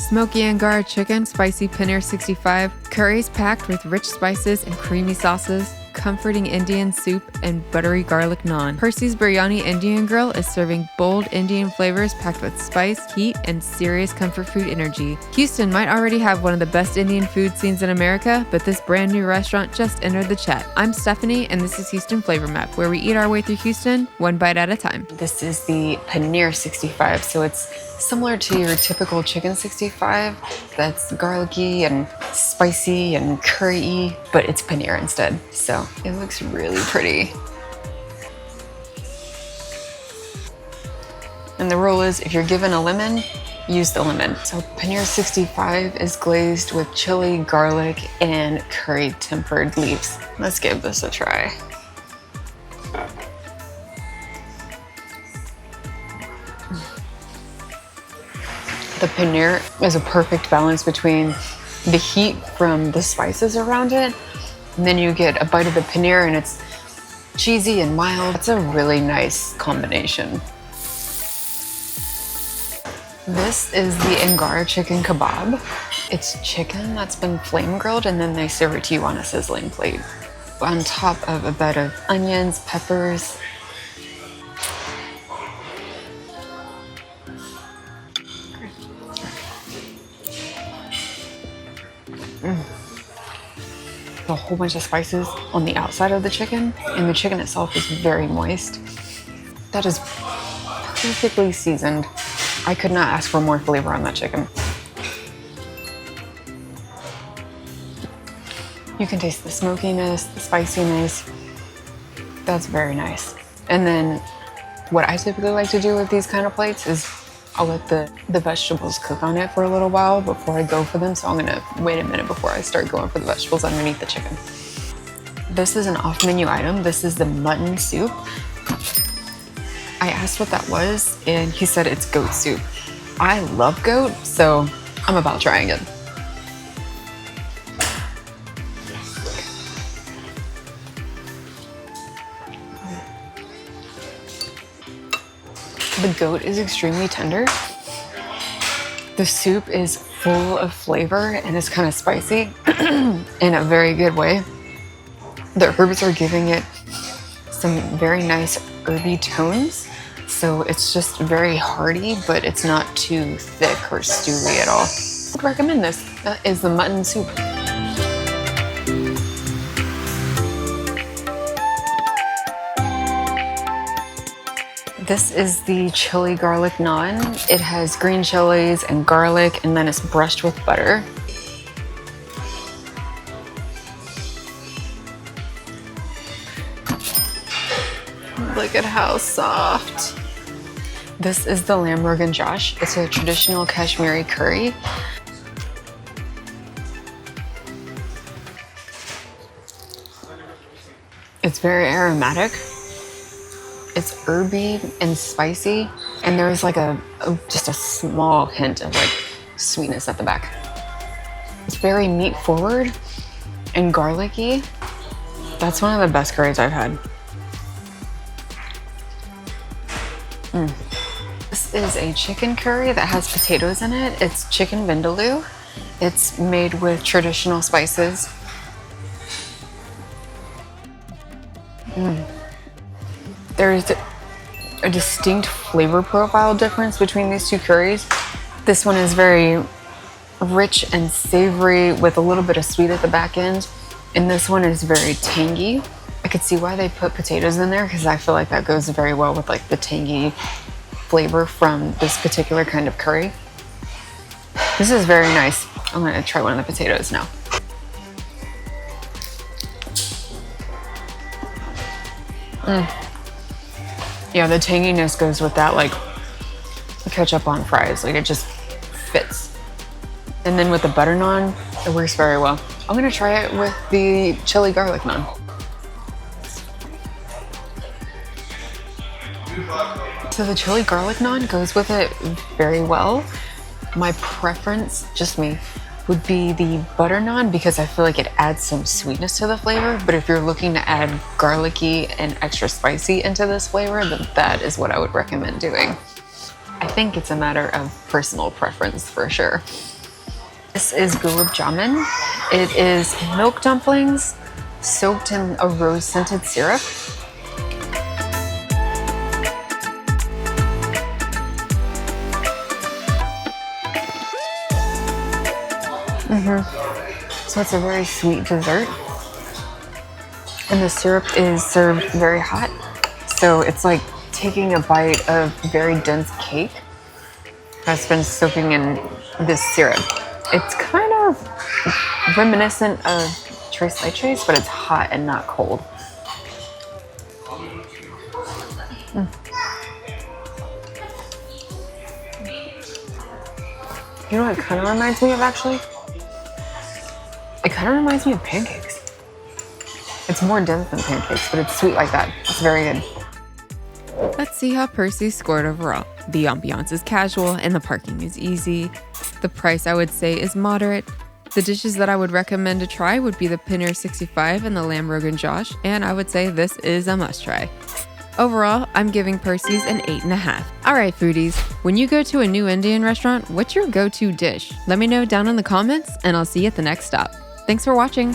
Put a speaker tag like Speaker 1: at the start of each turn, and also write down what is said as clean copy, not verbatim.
Speaker 1: smoky angara chicken, spicy paneer 65, curries packed with rich spices and creamy sauces, comforting Indian soup, and buttery garlic naan. Persis Biryani Indian Grill is serving bold Indian flavors packed with spice, heat, and serious comfort food energy. Houston might already have one of the best Indian food scenes in America, but this brand new restaurant just entered the chat. I'm Stephanie, and this is Houston Flavor Map, where we eat our way through Houston, one bite at a time. This is the paneer 65, so it's similar to your typical chicken 65 that's garlicky and spicy and curry-y, but it's paneer instead. So it looks really pretty. And the rule is if you're given a lemon, use the lemon. So paneer 65 is glazed with chili, garlic, and curry tempered leaves. Let's give this a try. The paneer is a perfect balance between the heat from the spices around it, and then you get a bite of the paneer and it's cheesy and mild. It's a really nice combination. This is the angara chicken kebab. It's chicken that's been flame grilled and then they serve it to you on a sizzling plate on top of a bed of onions, peppers. A whole bunch of spices on the outside of the chicken, and the chicken itself is very moist. That is perfectly seasoned. I could not ask for more flavor on that chicken. You can taste the smokiness, the spiciness. That's very nice. And then what I typically like to do with these kind of plates is I'll let the vegetables cook on it for a little while before I go for them. So I'm gonna wait a minute before I start going for the vegetables underneath the chicken. This is an off-menu item. This is the mutton soup. I asked what that was and he said it's goat soup. I love goat, so I'm about trying it. The goat is extremely tender. The soup is full of flavor and it's kind of spicy in a very good way. The herbs are giving it some very nice herby tones. So it's just very hearty, but it's not too thick or stewy at all. I would recommend this. That is the mutton soup. This is the chili garlic naan. It has green chilies and garlic, and then it's brushed with butter. Look at how soft. This is the lamb rogan josh. It's a traditional Kashmiri curry. It's very aromatic. It's herby and spicy, and there's like just a small hint of like sweetness at the back. It's very meat forward and garlicky. That's one of the best curries I've had. This is a chicken curry that has potatoes in it. It's chicken vindaloo. It's made with traditional spices. There's a distinct flavor profile difference between these two curries. This one is very rich and savory with a little bit of sweet at the back end, and this one is very tangy. I could see why they put potatoes in there because I feel like that goes very well with like the tangy flavor from this particular kind of curry. This is very nice. I'm gonna try one of the potatoes now. Yeah, the tanginess goes with that like ketchup on fries. Like it just fits. And then with the butter naan, it works very well. I'm gonna try it with the chili garlic naan. So the chili garlic naan goes with it very well. My preference, just me, would be the butter naan because I feel like it adds some sweetness to the flavor. But if you're looking to add garlicky and extra spicy into this flavor, then that is what I would recommend doing. I think it's a matter of personal preference for sure. This is gulab jamun. It is milk dumplings soaked in a rose-scented syrup. So it's a very sweet dessert. And the syrup is served very hot. So it's like taking a bite of very dense cake that's been soaking in this syrup. It's kind of reminiscent of tres leches, but it's hot and not cold. You know what it kind of reminds me of, actually? It kind of reminds me of pancakes. It's more dense than pancakes, but it's sweet like that. It's very good. Let's see how Persis scored overall. The ambiance is casual and the parking is easy. The price, I would say, is moderate. The dishes that I would recommend to try would be the paneer 65 and the lamb rogan josh, and I would say this is a must try. Overall, I'm giving Persis an 8.5. Alright foodies, when you go to a new Indian restaurant, what's your go-to dish? Let me know down in the comments, and I'll see you at the next stop. Thanks for watching.